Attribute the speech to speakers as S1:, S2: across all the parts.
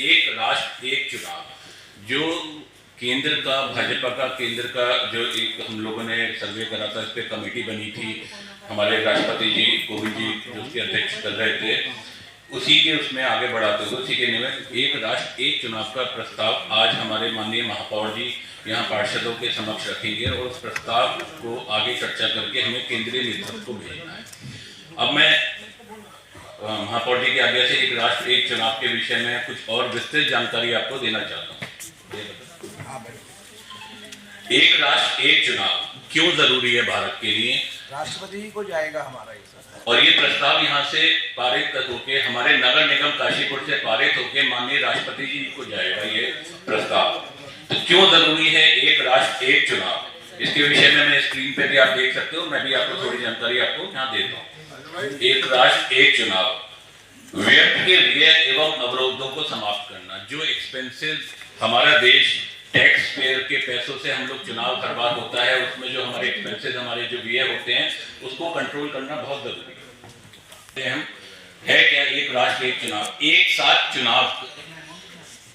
S1: एक राष्ट्र एक चुनाव, जो केंद्र का भाजपा का केंद्र का जो एक हम लोगों ने सर्वे करा था, इस पर कमेटी बनी थी, हमारे राष्ट्रपति जी कोविंद जी जो उसके अध्यक्ष कर रहे थे, उसी के उसमें आगे बढ़ाते हुए उसी के निमित्त एक राष्ट्र एक चुनाव का प्रस्ताव आज हमारे माननीय महापौर जी यहाँ पार्षदों के समक्ष रखेंगे और उस प्रस्ताव को आगे चर्चा करके हमें केंद्रीय नेतृत्व को भेजना है। अब मैं महापौर जी की आज्ञा से एक राष्ट्र एक चुनाव के विषय में कुछ और विस्तृत जानकारी आपको देना चाहता हूँ। एक राष्ट्र एक चुनाव क्यों जरूरी है भारत के लिए?
S2: राष्ट्रपति जी को जाएगा हमारा ये,
S1: और ये प्रस्ताव यहाँ से पारित होके हमारे नगर निगम काशीपुर से पारित होके माननीय राष्ट्रपति जी को जाएगा ये प्रस्ताव। तो क्यों जरूरी है एक राष्ट्र एक चुनाव, इसके विषय में मैं स्क्रीन पे भी आप देख सकते हो, मैं भी आपको थोड़ी जानकारी आपको यहाँ देता हूँ। एक राष्ट्र एक चुनाव व्यक्ति के व्यय एवं अवरोधों को समाप्त करना। जो एक्सपेंसेस हमारा देश टैक्स पेयर के पैसों से हम लोग चुनाव बर्बाद होता है, उसमें जो हमारे एक्सपेंसेस हमारे जो व्यय होते हैं उसको कंट्रोल करना बहुत जरूरी है। हम है क्या एक राष्ट्र एक चुनाव, एक साथ चुनाव,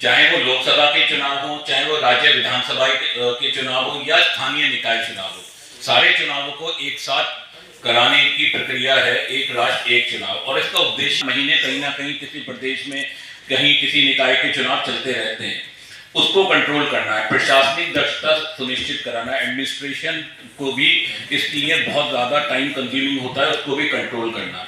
S1: चाहे वो लोकसभा के चुनाव हो, चाहे वो राज्य विधानसभा के चुनाव हो या स्थानीय निकाय चुनाव हो, सारे चुनावों को एक साथ कराने की प्रक्रिया है एक राष्ट्र एक चुनाव। और इसका उद्देश्य महीने कहीं ना कहीं किसी प्रदेश में कहीं किसी निकाय के चुनाव चलते रहते हैं, उसको कंट्रोल करना है, प्रशासनिक दक्षता सुनिश्चित कराना, एडमिनिस्ट्रेशन को भी इसके लिए बहुत ज्यादा टाइम कंज्यूमिंग होता है, उसको भी कंट्रोल करना।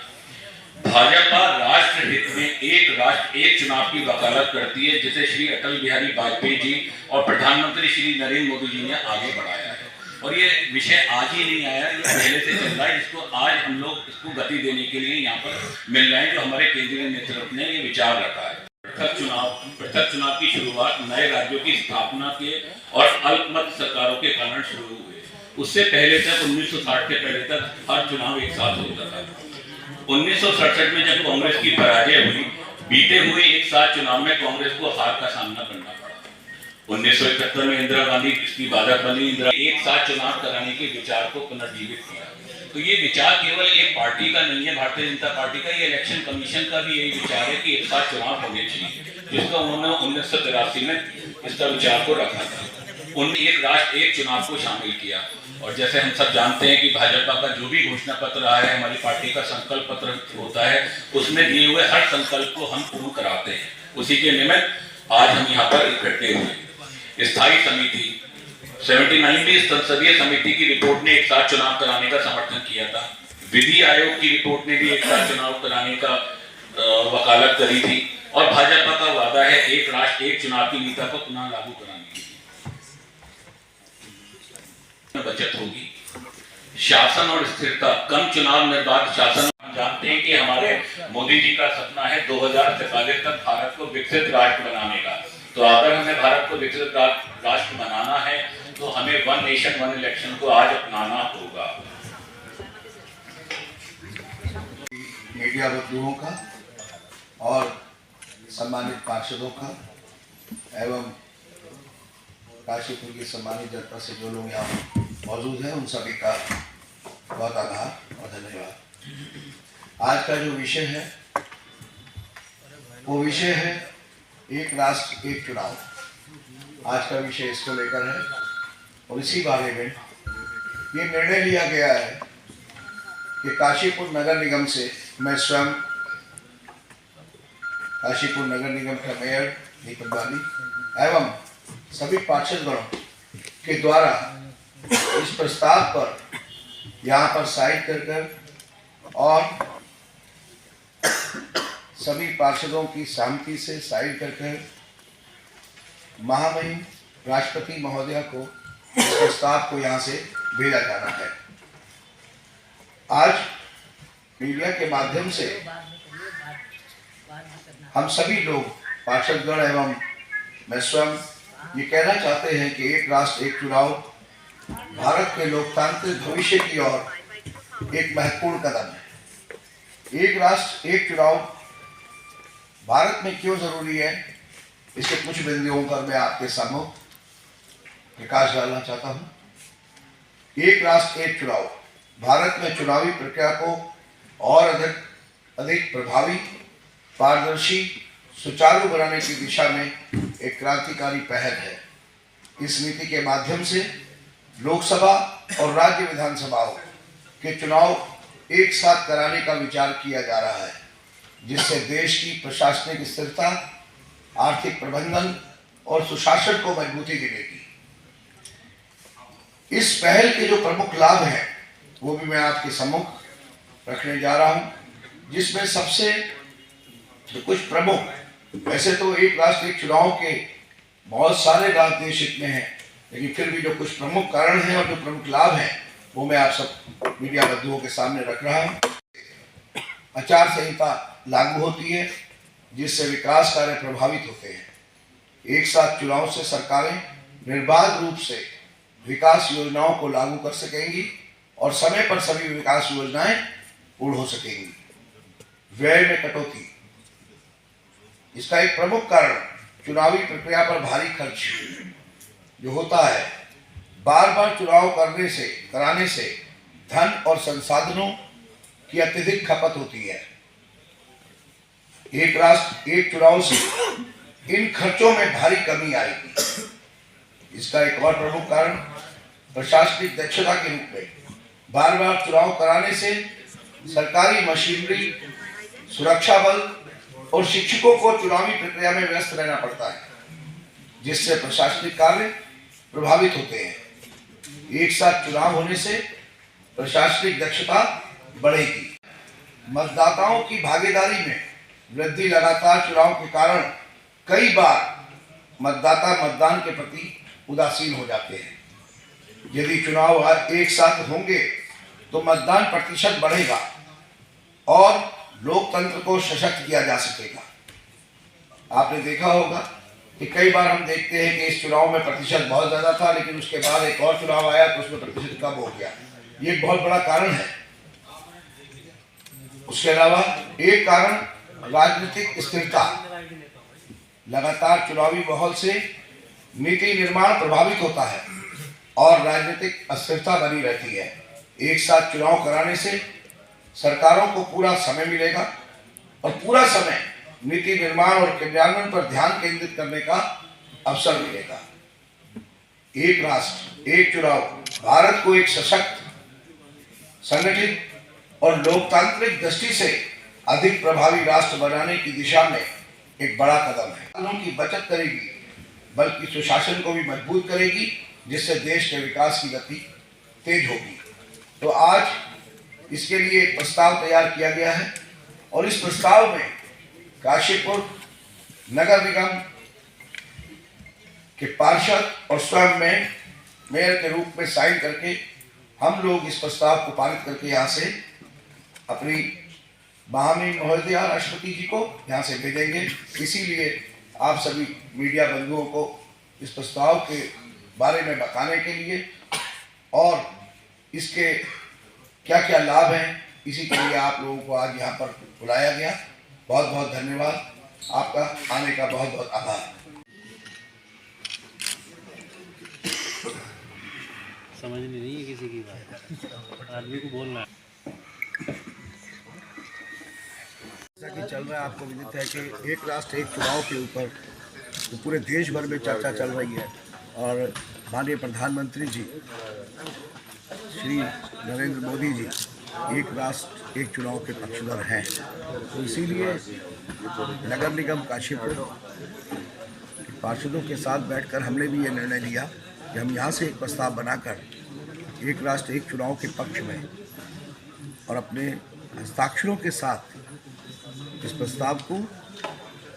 S1: भाजपा राष्ट्र हित में एक राष्ट्र एक चुनाव की वकालत करती है, जिसे श्री अटल बिहारी वाजपेयी जी और प्रधानमंत्री श्री नरेंद्र मोदी जी ने आगे बढ़ाया है। और ये विषय आज ही नहीं आया, ये पहले से चल रहा है, जिसको आज हम लोग इसको गति देने के लिए यहाँ पर मिल रहे हैं, जो हमारे केंद्रीय नेतृत्व ने ये विचार रखा है। पृथक चुनाव की शुरुआत नए राज्यों की स्थापना के और अल्पमत सरकारों के कारण शुरू हुए। उससे पहले तक 1960 के पहले तक हर चुनाव एक साथ होता था। 1967 में जब कांग्रेस की पराजय हुई, बीते हुए एक साथ चुनाव में कांग्रेस को हार का सामना करना पड़ा। 1971 में इंदिरा गांधी इसकी बाधक बनी, एक साथ चुनाव कराने के विचार को पुनर्जीवित किया। तो ये विचार केवल एक पार्टी का नहीं है, भारतीय जनता पार्टी का, ये इलेक्शन कमीशन का भी यही विचार है कि एक साथ चुनाव होने चाहिए, जिसका उन्होंने 1983 में इसका विचार को रखा था। उन्होंने एक राष्ट्र एक चुनाव को शामिल किया। और जैसे हम सब जानते हैं कि भाजपा का जो भी घोषणा पत्र आया है, हमारी पार्टी का संकल्प पत्र होता है, उसमें दिए हुए हर संकल्प को हम पूर्ण कराते हैं। उसी के निमित्त आज हम यहाँ पर इकट्ठे हुए। स्थायी समिति 79वीं संसदीय समिति की रिपोर्ट ने एक साथ चुनाव कराने का समर्थन किया था। विधि आयोग की रिपोर्ट ने भी एक साथ चुनाव कराने का वकालत करी थी। और भाजपा का वादा है एक राष्ट्र एक चुनाव की नीति को पुनः लागू कराने की। बचत होगी, शासन और स्थिरता, कम चुनाव निर्बाध शासन। हम जानते हैं कि हमारे मोदी जी का सपना है 2047 तक भारत को विकसित राष्ट्र बनाने का। तो अगर हमें भारत को विकसित राष्ट्र बनाना है तो हमें वन नेशन वन इलेक्शन को आज अपनाना होगा।
S2: मीडिया बंधुओं का और सम्मानित पार्षदों का एवं काशीपुर की सम्मानित जनता से जो लोग यहाँ मौजूद हैं, उन सभी का बहुत आभार और धन्यवाद। आज का जो विषय है वो विषय है एक राष्ट्र एक चुनाव। आज का विषय इसको लेकर है और इसी बारे में ये निर्णय लिया गया है कि काशीपुर नगर निगम से मैं स्वयं काशीपुर नगर निगम का मेयर दीपक बाली एवं सभी पार्षदगणों के द्वारा इस प्रस्ताव पर यहाँ पर साइन कर और सभी पार्षदों की सहमति से साइन कर महामहिम राष्ट्रपति महोदया को इस प्रस्ताव को यहाँ से भेजा जाना है। आज मीडिया के माध्यम से हम सभी लोग पार्षदगण एवं मैं स्वयं ये कहना चाहते हैं कि एक राष्ट्र एक चुनाव भारत के लोकतांत्रिक भविष्य की ओर एक महत्वपूर्ण कदम है। एक राष्ट्र एक चुनाव भारत में क्यों जरूरी है, इसके कुछ बिंदुओं पर मैं आपके सामने प्रकाश डालना चाहता हूं। एक राष्ट्र एक चुनाव भारत में चुनावी प्रक्रिया को और अधिक प्रभावी, पारदर्शी, सुचारू बनाने की दिशा में एक क्रांतिकारी पहल है। इस नीति के माध्यम से लोकसभा और राज्य विधानसभाओं के चुनाव एक साथ कराने का विचार किया जा रहा है, जिससे देश की प्रशासनिक स्थिरता, आर्थिक प्रबंधन और सुशासन को मजबूती मिलेगी। इस पहल के जो प्रमुख लाभ हैं वो भी मैं आपके सम्मुख रखने जा रहा हूं, जिसमें सबसे कुछ प्रमुख, वैसे तो एक राष्ट्र एक चुनाव के बहुत सारे लाभ देश हित में हैं, लेकिन फिर भी जो कुछ प्रमुख कारण हैं और जो प्रमुख लाभ हैं वो मैं आप सब मीडिया बंधुओं के सामने रख रहा हूं। आचार संहिता लागू होती है, जिससे विकास कार्य प्रभावित होते हैं। एक साथ चुनाव से सरकारें निर्बाध रूप से विकास योजनाओं को लागू कर सकेंगी और समय पर सभी विकास योजनाएं पूर्ण हो सकेंगी। व्यय में कटौती, इसका एक प्रमुख कारण चुनावी प्रक्रिया पर भारी खर्च जो होता है। बार बार चुनाव कराने से धन और संसाधनों की अत्यधिक खपत होती है। एक राष्ट्र एक चुनाव से इन खर्चों में भारी कमी आएगी। इसका एक और प्रमुख कारण प्रशासनिक दक्षता के रूप में बार बार चुनाव कराने से सरकारी मशीनरी, सुरक्षा बल और शिक्षकों को चुनावी प्रक्रिया में व्यस्त रहना पड़ता है, जिससे प्रशासनिक कार्य प्रभावित होते हैं। एक साथ चुनाव होने से प्रशासनिक दक्षता बढ़ेगी। मतदाताओं की भागीदारी में वृद्धि, लगातार चुनाव के कारण कई बार मतदाता मतदान के प्रति उदासीन हो जाते हैं। यदि चुनाव एक साथ होंगे तो मतदान प्रतिशत बढ़ेगा और लोकतंत्र को सशक्त किया जा सकेगा। आपने देखा होगा कि कई बार हम देखते हैं कि इस चुनाव में प्रतिशत बहुत ज्यादा था, लेकिन उसके बाद एक और चुनाव आया तो उसमें प्रतिशत कम हो गया। ये एक बहुत बड़ा कारण है। उसके अलावा एक कारण राजनीतिक स्थिरता, लगातार चुनावी माहौल से नीति निर्माण प्रभावित होता है और राजनीतिक अस्थिरता बनी रहती है। एक साथ चुनाव कराने से सरकारों को पूरा समय मिलेगा और पूरा समय नीति निर्माण और क्रियान्वयन पर ध्यान केंद्रित करने का अवसर मिलेगा। एक राष्ट्र एक चुनाव भारत को एक सशक्त, संगठित और लोकतांत्रिक दृष्टि से अधिक प्रभावी राष्ट्र बनाने की दिशा में एक बड़ा कदम है। कानून की बचत करेगी, बल्कि सुशासन को भी मजबूत करेगी, जिससे देश के विकास की गति तेज होगी। तो आज इसके लिए एक प्रस्ताव तैयार किया गया है और इस प्रस्ताव में काशीपुर नगर निगम के पार्षद और स्वयं में मेयर के रूप में साइन करके हम लोग इस प्रस्ताव को पारित करके यहाँ से अपनी महामहिम महोदया राष्ट्रपति जी को यहाँ से भेजेंगे। इसीलिए आप सभी मीडिया बंधुओं को इस प्रस्ताव के बारे में बताने के लिए और इसके क्या क्या लाभ हैं, इसी के लिए आप लोगों को आज यहाँ पर बुलाया गया। बहुत बहुत धन्यवाद, आपका आने का बहुत बहुत आभार।
S3: समझ नहीं रही है किसी की बात, आदमी को बोलना है।
S2: जैसा कि चल रहा है, आपको विदित है कि एक राष्ट्र एक चुनाव के ऊपर तो पूरे देश भर में चर्चा चल रही है और माननीय प्रधानमंत्री जी श्री नरेंद्र मोदी जी एक राष्ट्र एक चुनाव के पक्षधर हैं। तो इसीलिए नगर निगम काशीपुर के पार्षदों के साथ बैठकर हमने भी ये निर्णय लिया कि हम यहाँ से एक प्रस्ताव बनाकर एक राष्ट्र एक चुनाव के पक्ष में और अपने हस्ताक्षरों के साथ इस प्रस्ताव को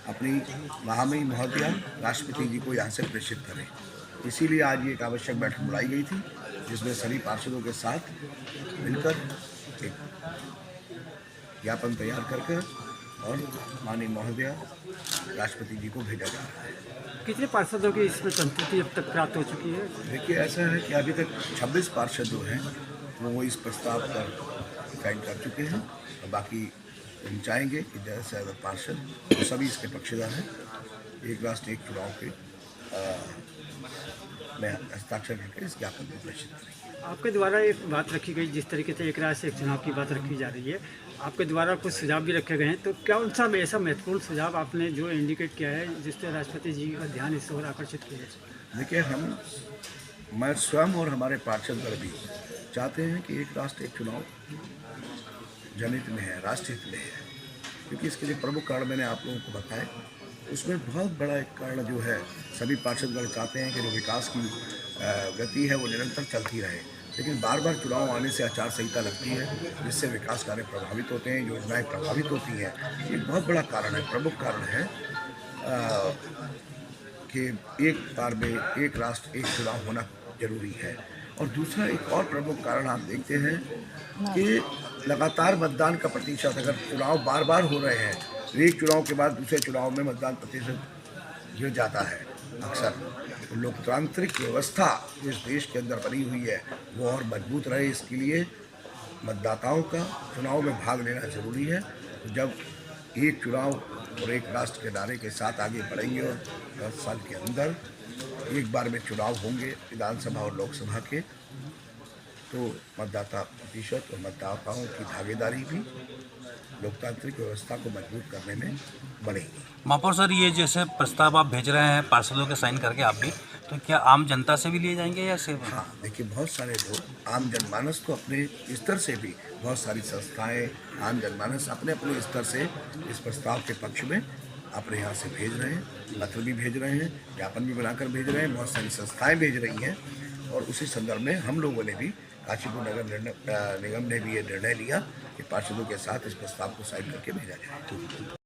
S2: अपनी महामहिम महोदया राष्ट्रपति जी को यहाँ से प्रेषित करें। इसीलिए आज ये एक आवश्यक बैठक बुलाई गई थी, जिसमें सभी पार्षदों के साथ मिलकर एक ज्ञापन तैयार करके और माननीय महोदया राष्ट्रपति जी को भेजा जा रहा है।
S3: कितने पार्षदों की इसमें संतुष्टि अब तक प्राप्त हो चुकी है?
S2: देखिए, ऐसा है कि अभी तक 26 पार्षद जो हैं वो इस प्रस्ताव पर साइन कर चुके हैं और बाकी हम चाहेंगे कि ज़्यादा से ज़्यादा पार्षद तो सभी इसके पक्षधर हैं। एक राष्ट्र एक चुनाव के में हस्ताक्षर करके इस ज्ञापन को प्रेषित करेंगे।
S4: आपके द्वारा एक बात रखी गई, जिस तरीके से एक राज्य एक चुनाव की बात रखी जा रही है, आपके द्वारा कुछ सुझाव भी रखे गए हैं, तो क्या उन सब ऐसा महत्वपूर्ण सुझाव आपने जो इंडिकेट किया है जिससे राष्ट्रपति जी का ध्यान इस ओर आकर्षित किया है?
S2: देखिए, मैं स्वयं और हमारे पार्षदगण भी चाहते हैं कि एक राष्ट्र एक चुनाव जनहित में है, राष्ट्रहित में है, क्योंकि इसके लिए प्रमुख कारण मैंने आप लोगों को बताए। उसमें बहुत बड़ा एक कारण जो है, सभी पार्षदगण चाहते हैं कि जो विकास की गति है वो निरंतर चलती रहे, लेकिन बार बार चुनाव आने से आचार संहिता लगती है, जिससे विकास कार्य प्रभावित होते हैं, योजनाएं प्रभावित होती हैं। ये बहुत बड़ा कारण है, प्रमुख कारण है कि एक बार में एक राष्ट्र एक चुनाव होना जरूरी है। और दूसरा एक और प्रमुख कारण आप देखते हैं कि लगातार मतदान का प्रतिशत, अगर चुनाव बार बार हो रहे हैं, एक चुनाव के बाद दूसरे चुनाव में मतदान प्रतिशत गिर जाता है अक्सर। तो लोकतांत्रिक व्यवस्था जो इस देश के अंदर बनी हुई है वो और मजबूत रहे, इसके लिए मतदाताओं का चुनाव में भाग लेना जरूरी है। तो जब एक चुनाव और एक राष्ट्र के नारे के साथ आगे बढ़ेंगे और 10 साल के अंदर एक बार में चुनाव होंगे विधानसभा और लोकसभा के, तो मतदाता प्रतिशत और मतदाताओं की भागीदारी भी लोकतांत्रिक व्यवस्था को मजबूत करने में बढ़ेगी।
S5: महापौर सर, ये जैसे प्रस्ताव आप भेज रहे हैं पार्षदों के साइन करके आप भी, तो क्या आम जनता से भी लिए जाएंगे या सिर्फ?
S2: हाँ, देखिए, बहुत सारे लोग, आम जनमानस तो अपने स्तर से भी, बहुत सारी संस्थाएं, आम जनमानस अपने अपने स्तर से इस प्रस्ताव के पक्ष में अपने यहाँ से भेज रहे हैं, पत्र भी भेज रहे हैं, ज्ञापन भी बनाकर भेज रहे हैं, बहुत सारी संस्थाएं भेज रही हैं। और उसी संदर्भ में हम लोगों ने भी, काशीपुर नगर निगम ने भी ये निर्णय लिया कि पार्षदों के साथ इस प्रस्ताव को साइन करके भेजा जाए।